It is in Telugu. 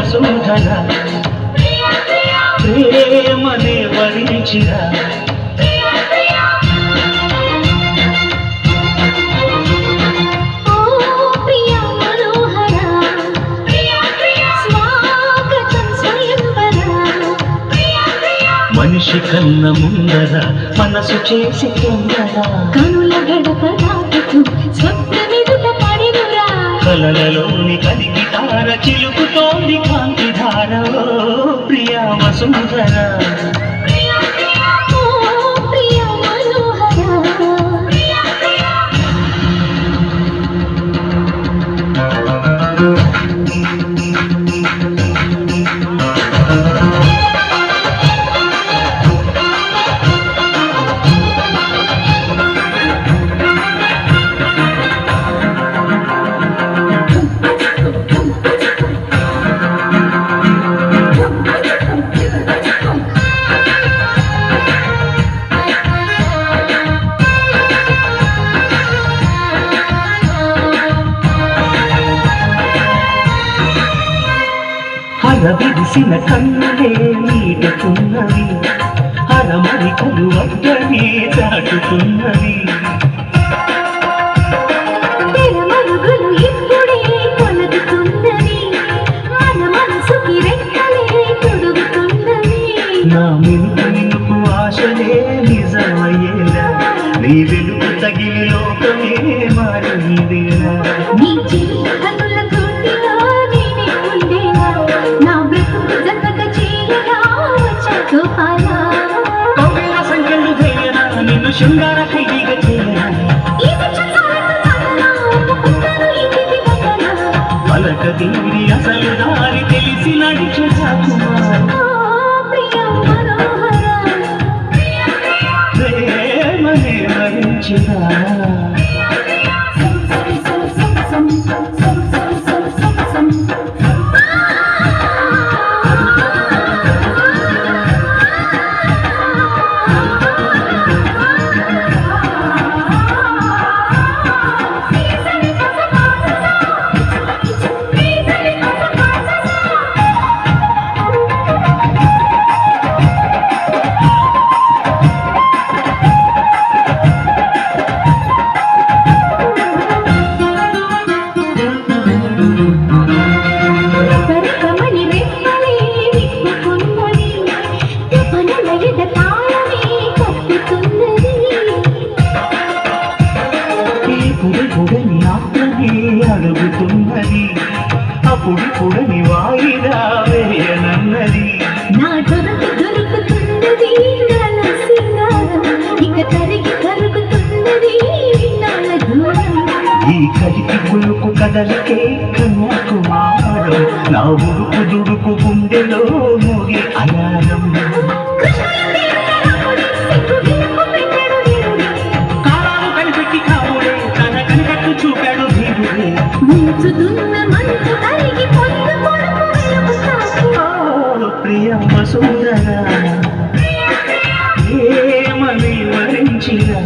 వసుంధర ప్రేమనే వరించిరా మనిషి కన్న ముందర మనసు చేసి తొందర కనుల గడప దాటుతూ స్వప్నమెదుట పడినురా కలలలోని కలిగి తార చిలుకుతోంది కాంతి ధార ప్రియా వసుంధర విడిసిన కన్నులే నీటుతున్నవి అరమరికలు వద్దనే దాటుతున్నవి మరుగులు ఇప్పుడే కొలుగుతున్నవి మన మనసుకి రెక్కలే తొడుగుతున్నవి నా మినుకు మినుకు ఆశలే నిజమయ్యేలా నీ వెలుగు తగిలి లోకమే మారిందిరా నీ చెయ్యి కనుల గుండెలో నేనే ఉండేలా నా బ్రతుకు జగత చేయగా వచ్చా గోపాలా కౌగిల సంఖ్యలు చేయనా నిన్ను శృంగార ఖైదీగా చేయనా పలక తీరి అసలు దారి తెలిసి నడిచే సాకుమారు ప్రేమనే వరించిరా అడుగుతున్నది అప్పుడిప్పుడని వాయిదా వేయనన్నది నా దొరకు దొరుకుతున్నది నాల సింగారం ఇక తరిగి కరుగుతున్నది నాల దూరం ఈ కలికి పులుకు కదలకే కన్యాకుమారం నా ఉడుకు దుడుకు గుండెలో మోగి అలారం కాలాలు కనిపెట్టి కావుడే తన కనిపెట్టు చూపాడు వీరుడే ముంచుతున్న మంచు తరిగి పొందు పొడుపు ప్రియ వసుంధర ఏమని వరించిరా